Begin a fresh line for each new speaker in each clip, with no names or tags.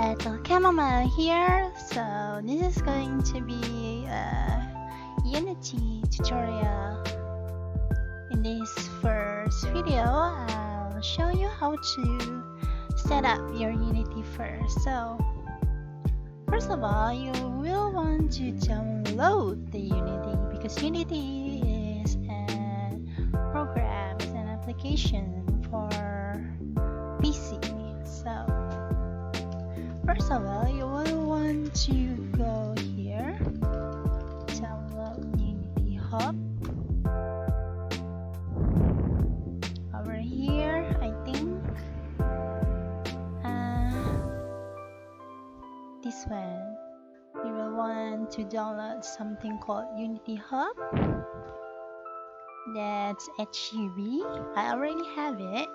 Ethel Chamomile here. So this is going to be a Unity tutorial. In this first video, I'll show you how to set up your Unity first. So first of all, you will want to download the Unity because Unity is a program, it's an application for PC. So first of all, you will want to go here, download Unity Hub. Over here, I think this one. You will want to download something called Unity Hub. That's HUB. I already have it.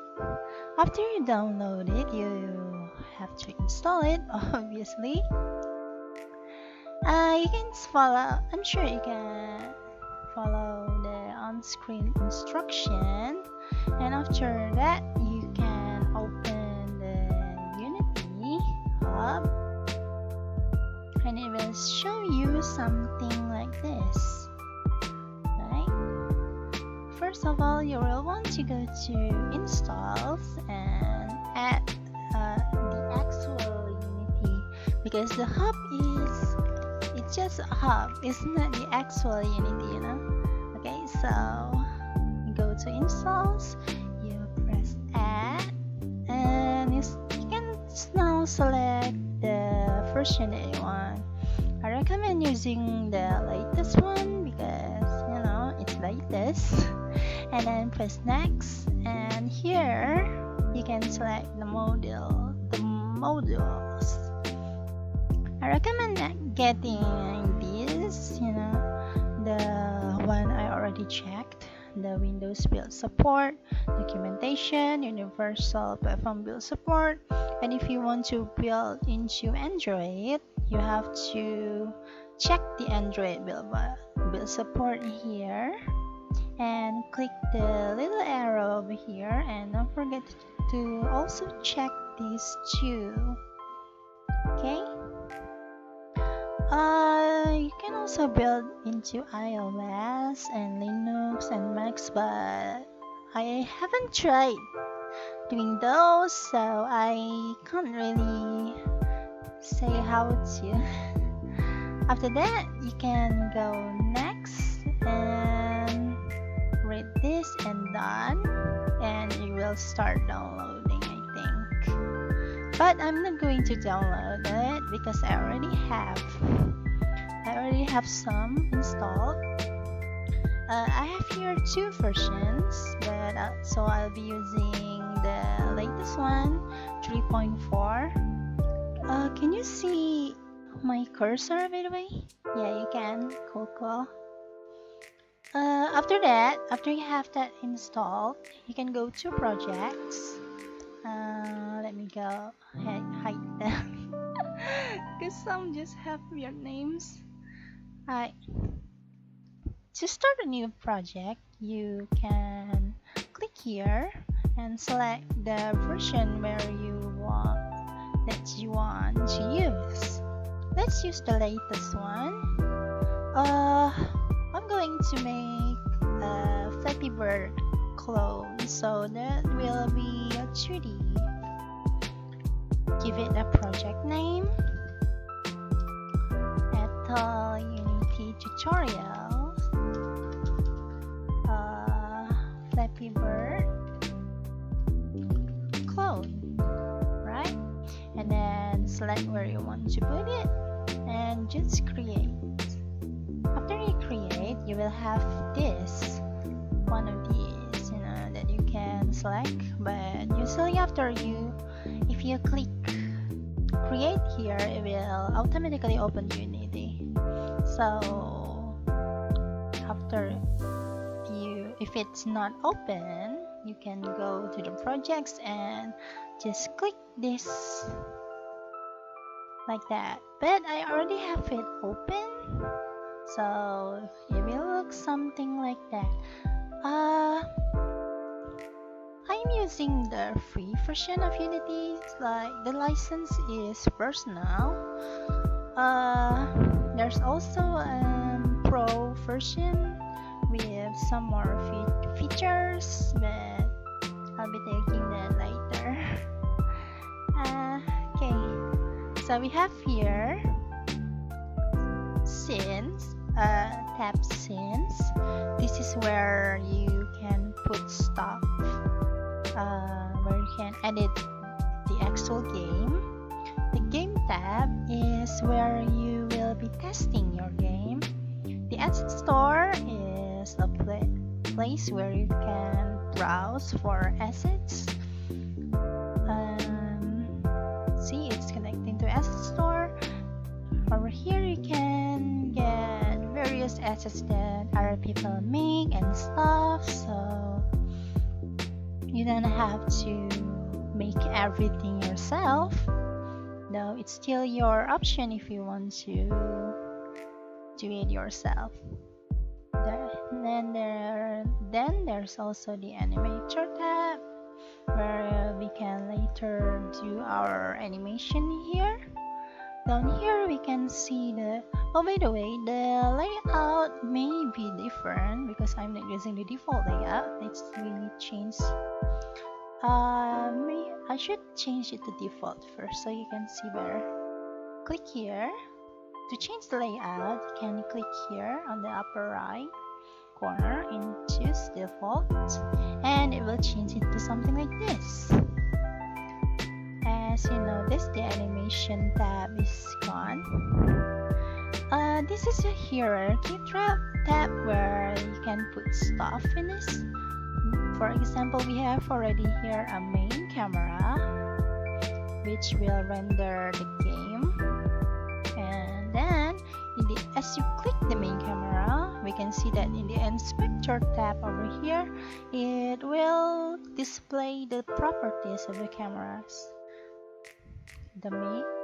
After you download it, you have to install it, obviously. You can follow, I'm sure you can follow the on-screen instruction, and after that you can open the Unity Hub and it will show you something like this, right? First of all, you will want to go to installs and add the actual Unity, because the hub it's just a hub, it's not the actual Unity, you know. Okay, so you go to installs, you press add, and you can now select the version that you want. I recommend using the latest one because you know it's latest. And then press next, and here you can select the modules. I recommend getting this, you know, the one I already checked, the Windows build support, documentation, universal platform build support. And if you want to build into Android, you have to check the Android build support here and click the little arrow over here, and don't forget to also check these two. Okay, you can also build into iOS and Linux and Macs, but I haven't tried doing those, so I can't really say how to. After that, you can go next and read this and done, and you will start downloading, I think. But I'm not going to download it because I already have some installed. I have here two versions, but so I'll be using the latest one, 3.4. Can you see my cursor, by the way? Yeah, you can. Cool. After that, after you have that installed, you can go to projects. Let me go hide them because some just have weird names. Alright, to start a new project, you can click here and select the version that you want to use. Let's use the latest one. I'm going to make a Flappy Bird clone, so that will be a 2D. Give it a project name, Ethel Unity Tutorial, Flappy Bird clone, right? And then select where you want to put it and just create. After you create, you will have one of these, you know, that you can select. But usually if you click create here, it will automatically open Unity. So if it's not open, you can go to the projects and just click this like that. But I already have it open, so it will look something like that. I I'm using the free version of Unity. Like the license is personal. There's also a pro version with some more features, but I'll be taking that later. Okay, so we have here scenes, tab scenes. This is where you can put stuff, where you can edit the actual game. The game tab is where you will be testing your game. The asset store is a place where you can browse for assets. See, it's connecting to asset store. Over here you can get various assets that other people make and stuff, so you don't have to make everything yourself, though it's still your option if you want to do it yourself. Then there's also the animator tab, where we can later do our animation here. Down here we can see oh, by the way, the layout may be different because I'm not using the default layout. Let's really change. I should change it to default first so you can see better. Click here. To change the layout, you can click here on the upper right corner and choose default, and it will change it to something like this. As you notice, the animation tab is gone. This is a hierarchy tab where you can put stuff in this. For example, we have already here a main camera, which will render the game. And then, as you click the main camera, we can see that in the inspector tab over here, it will display the properties of the cameras.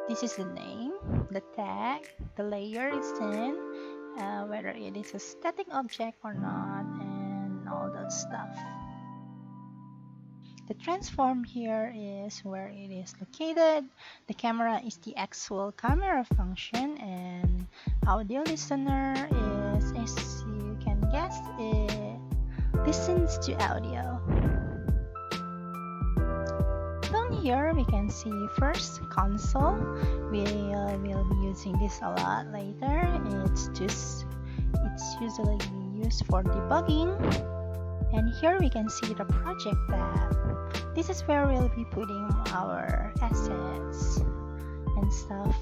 This is the name, the tag, the layer it's in, whether it is a static object or not, and all that stuff. The transform here is where it is located. The camera is the actual camera function, and audio listener is, as you can guess, it listens to audio. Down here we can see first console. We'll be using this a lot later. It's usually used for debugging. And here we can see the project tab. This is where we'll be putting our assets and stuff.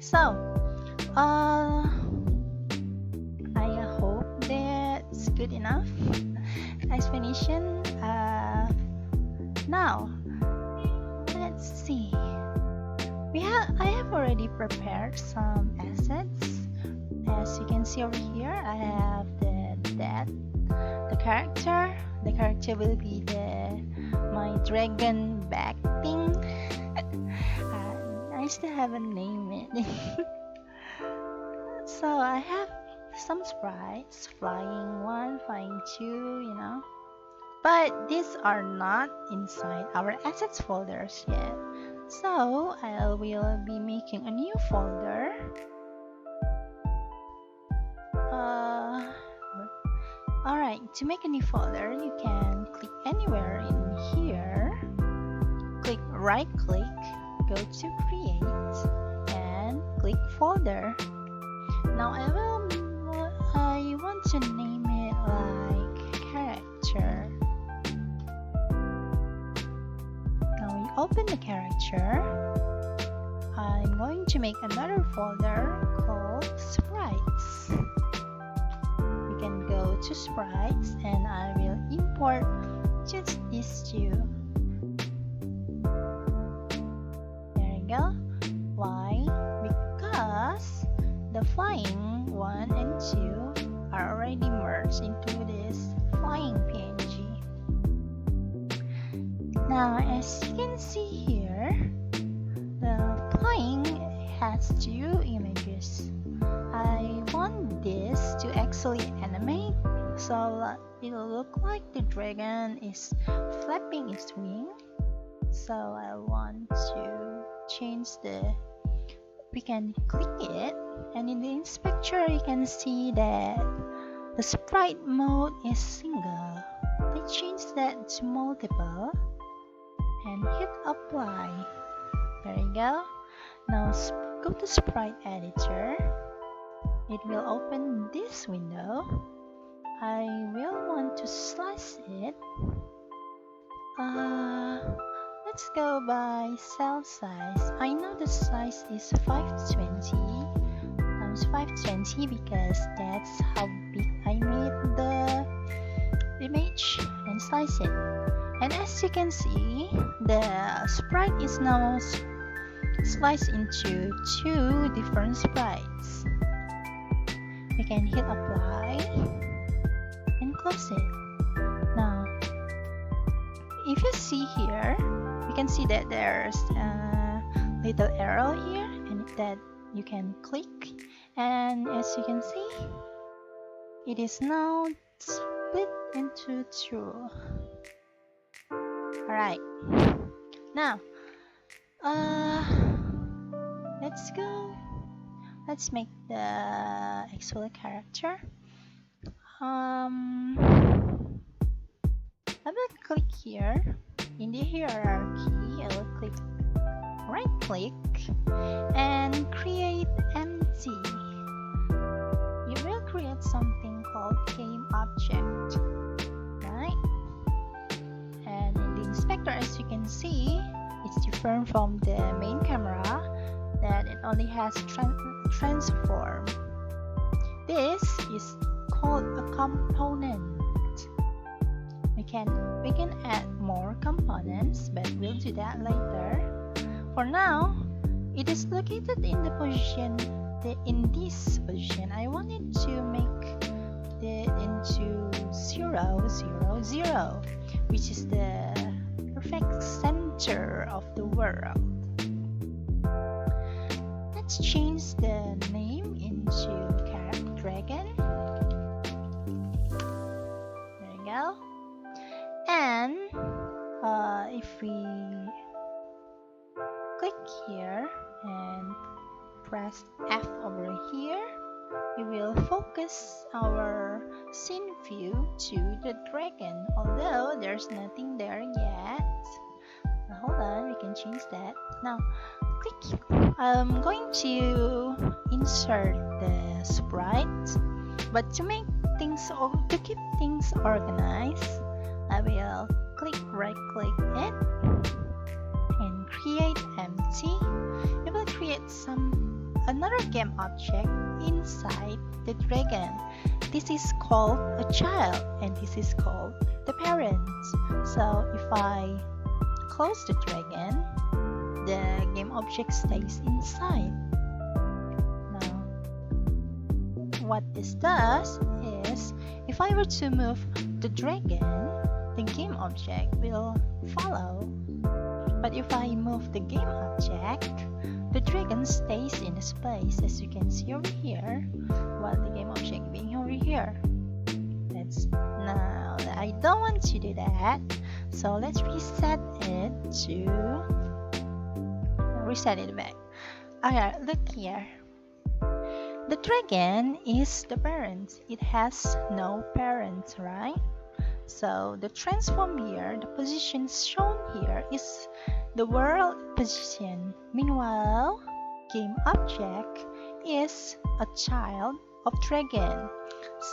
So, I hope that's good enough explanation. Now, let's see. I have already prepared some assets. As you can see over here, I have the character. The character will be my dragon back thing. I still haven't named it. So I have some sprites, flying 1, flying 2, but these are not inside our assets folders yet. So I will be making a new folder. Alright, to make a new folder, you can click anywhere in here, click right click, go to create, and click folder. Now I want to name it like character. Now we open the character. I'm going to make another folder called sprites. Go to sprites, and I will import just these two. There you go. Why? Because the flying 1 and 2 are already merged into this flying PNG. Now, as you can see here, the flying has 2 images. I want this to actually animate, So it'll look like the dragon is flapping its wing. So I want to change we can click it, and in the inspector you can see that the sprite mode is single. Let's change that to multiple and hit apply. There you go. Now go to Sprite Editor. It will open this window. I will want to slice it. Let's go by cell size. I know the size is 520 times 520 because that's how big I made the image, and slice it. And as you can see, the sprite is now sliced into 2 different sprites. We can hit apply and close it. Now, if you see here, you can see that there's a little arrow here, and that you can click, and as you can see, it is now split into 2. Alright, now let's make the actual character. I will click here in the hierarchy. I will click right click and create empty. You will create something called game object, right? And in the inspector, as you can see, it's different from the main camera, that it only has transform. This is called a component. We can add more components, but we'll do that later. For now, it is located in the position, in this position. I wanted to make it into 0, 0, 0, which is the perfect center of the world. Let's change the name into character dragon. There you go. And if we click here and press F over here, we will focus our scene view to the dragon, although there's nothing there yet. Now, hold on, we can change that. Now click. I'm going to insert the sprite, but to keep things organized, I will right click it and create empty. We will create another game object inside the dragon. This is called a child, and this is called the parents. So if I close the dragon, the game object stays inside. Now, what this does is, if I were to move the dragon, the game object will follow. But if I move the game object, the dragon stays in the space, as you can see over here, while the game object being over here. Now I don't want to do that, so let's reset it back. Alright, look here. The dragon is the parent. It has no parents, right? So the transform here, the position shown here is the world position. Meanwhile, game object is a child of dragon.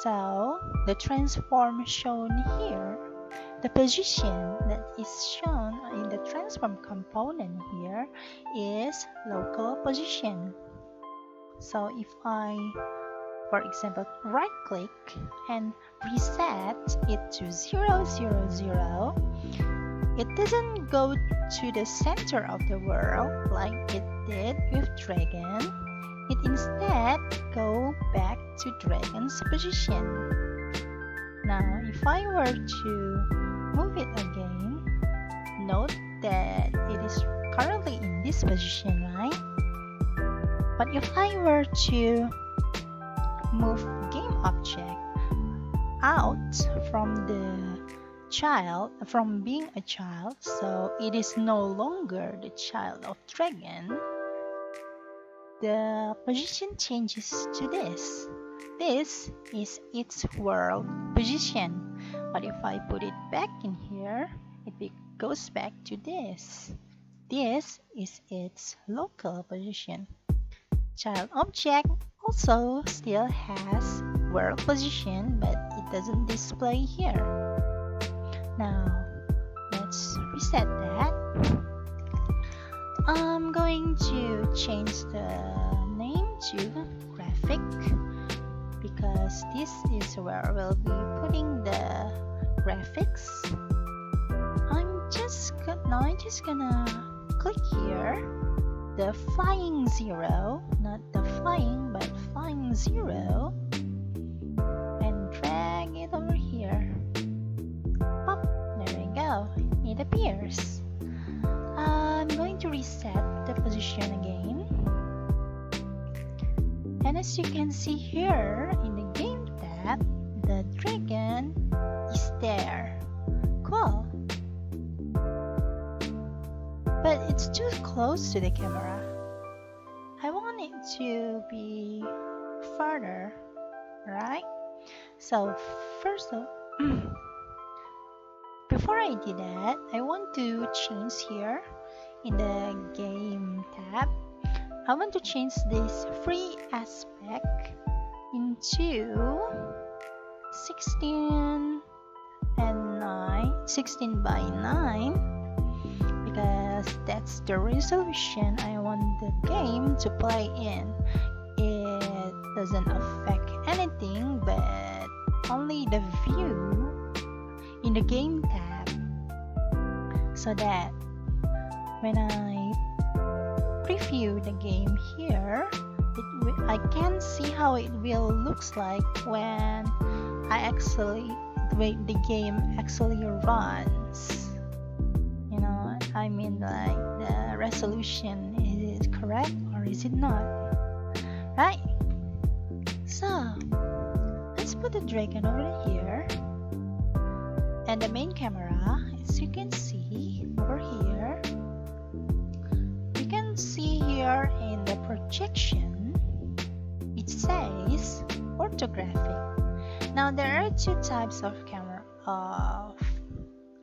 So the transform shown here, the position that is shown in the transform component here is local position. So if I, for example, right click and reset it to 0, 0, 0, it doesn't go to the center of the world like it did with dragon. It instead go back to dragon's position. Now if I were to move it again, note that it is currently in this position, right? But if I were to move game object, out from from being a child, so it is no longer the child of dragon, the position changes to this. This is its world position. But if I put it back in here, goes back to this. This is its local position. Child object also still has world position, but it doesn't display here. Now, let's reset that. I'm going to change the name to graphic because this is where we'll be putting the graphics. I'm just gonna click here, the flying 0, not the flying, but flying 0, and drag it over here. Pop, there we go, it appears. I'm going to reset the position again. And as you can see here in the game tab, the dragon is there. Cool. But it's too close to the camera. I want it to be further, right? So first of before I do that, I want to change here in the game tab. I want to change this free aspect into 16 by 9 because that's the resolution I want the game to play in. It doesn't affect anything but only the view in the game tab, so that when I preview the game here, I can see how it will looks like when the game actually runs. You know, I mean, like the resolution, is it correct or is it not? Right? So let's put the dragon over here. And the main camera, as you can see over here, you can see here in the projection, it says orthographic. Now there are two types of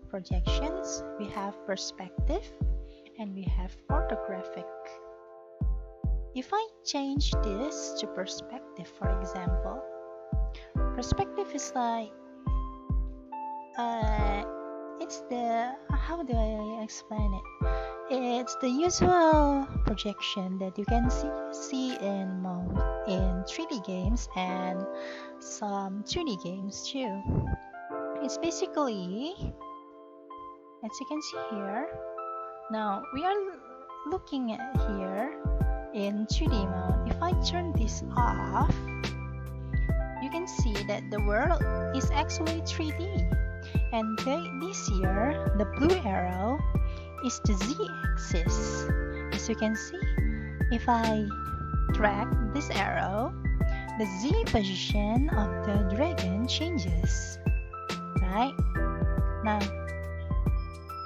projections. We have perspective and we have orthographic. If I change this to perspective, for example, perspective is like it's the, how do I explain it? It's the usual projection that you can see in 3D games and some 2D games too. It's basically, as you can see here, now we are looking at here in 2D mode. If I turn this off, you can see that the world is actually 3D. And this here, the blue arrow is the z-axis. As you can see, if I drag this arrow, the z position of the dragon changes. Right? Now,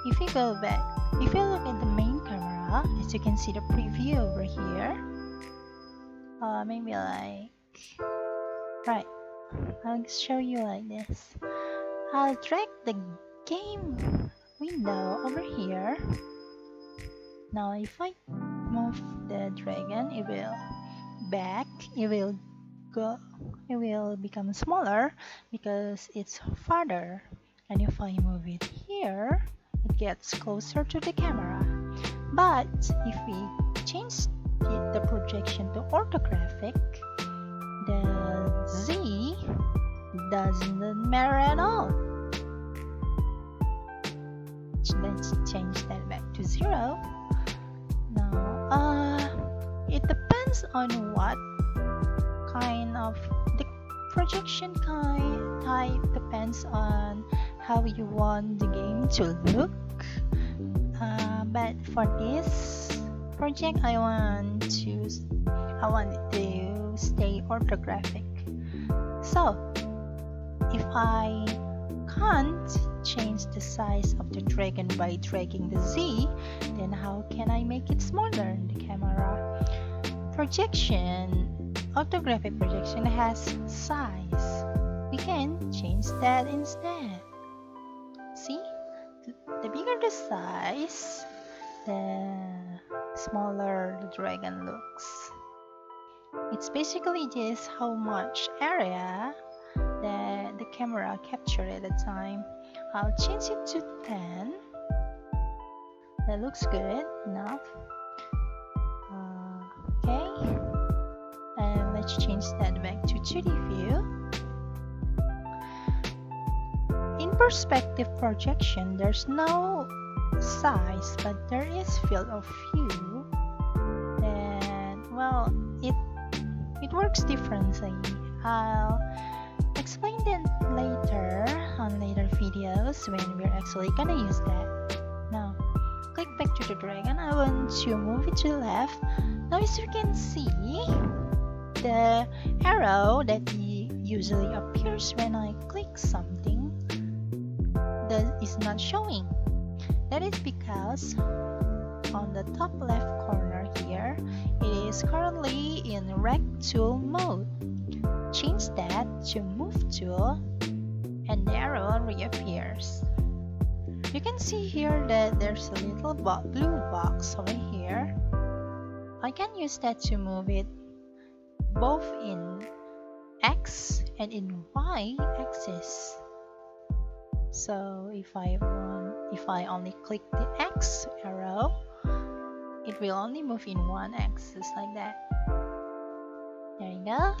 if you go back, if you look at the main camera, as you can see the preview over here, maybe like, right, I'll show you like this. I'll drag the game window over here. Now if I move the dragon, it will become smaller because it's farther. And if I move it here, it gets closer to the camera. But if we change the projection to orthographic, the Z doesn't matter at all. Let's change that back to 0. Now, it depends on what kind of the projection type depends on how you want the game to look. But for this project, I want it to stay orthographic. So if I can't change the size of the dragon by dragging the Z, then how can I make it smaller in the camera? Projection, orthographic projection has size. We can change that instead. See? The bigger the size, the smaller the dragon looks. It's basically just how much area that the camera captured at the time. I'll change it to 10. That looks good enough. Okay, and let's change that back to 2D view. In perspective projection, there's no size, but there is field of view. And well, it works differently. I'll explain that later on later videos when we're actually gonna use that. Now, click back to the dragon. I want to move it to the left. Now, as you can see, the arrow that usually appears when I click something is not showing. That is because on the top left corner here, it is currently in rect tool mode. Change that to move tool and the arrow reappears. You can see here that there's a little blue box over here. I can use that to move it both in X and in Y axis. So if I only click the X arrow, it will only move in one axis like that. There you go.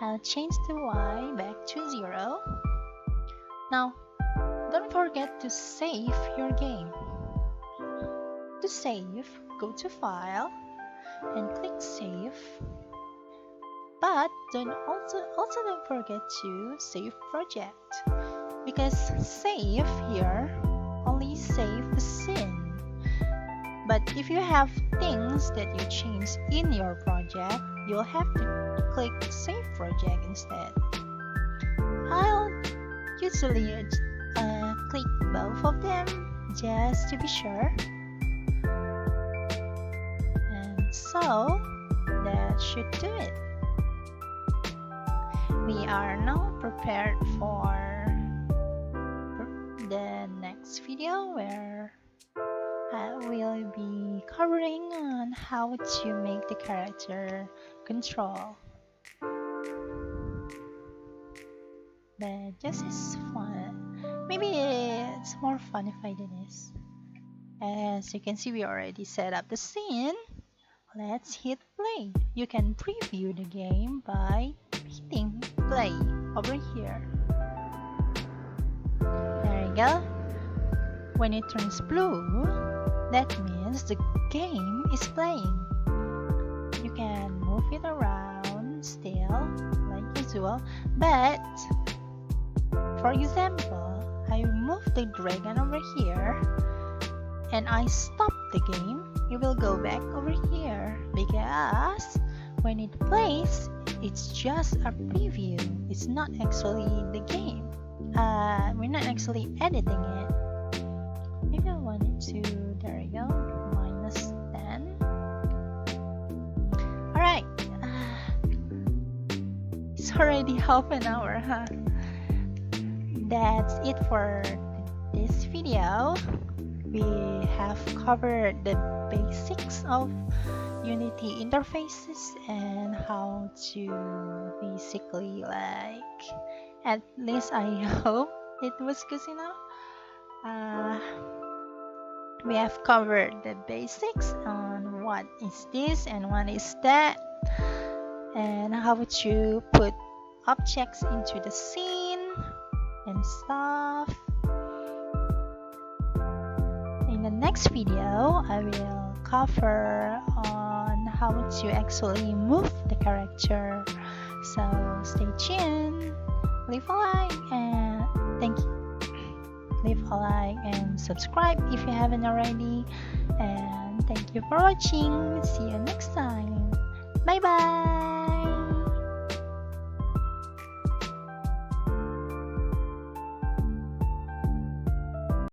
I'll change the Y back to 0. Now, don't forget to save your game. To save, go to File and click Save. But also don't forget to save project, because save here only save the scene. But if you have things that you change in your project, you'll have to click Save Project instead. I'll usually click both of them just to be sure. And so that should do it. We are now prepared for the next video where I will be covering on how to make the character control. But this is fun. Maybe it's more fun if I do this. As you can see, we already set up the scene. Let's hit play. You can preview the game by hitting play over here. There you go. When it turns blue, that means the game is playing. You can move it around still, like usual, but for example, I move the dragon over here and I stop the game, it will go back over here because when it plays, it's just a preview. It's not actually the game. We're not actually editing it. Maybe I wanted to, there we go, -10. Alright, it's already half an hour, huh? That's it for this video. We have covered the basics of Unity interfaces and how to basically, like, at least I hope it was good enough. We have covered the basics on what is this and what is that, and how to put objects into the scene and stuff. In the next video, I will cover on how to actually move the character. So stay tuned. Leave a like and thank you. Leave a like and subscribe if you haven't already. And thank you for watching. See you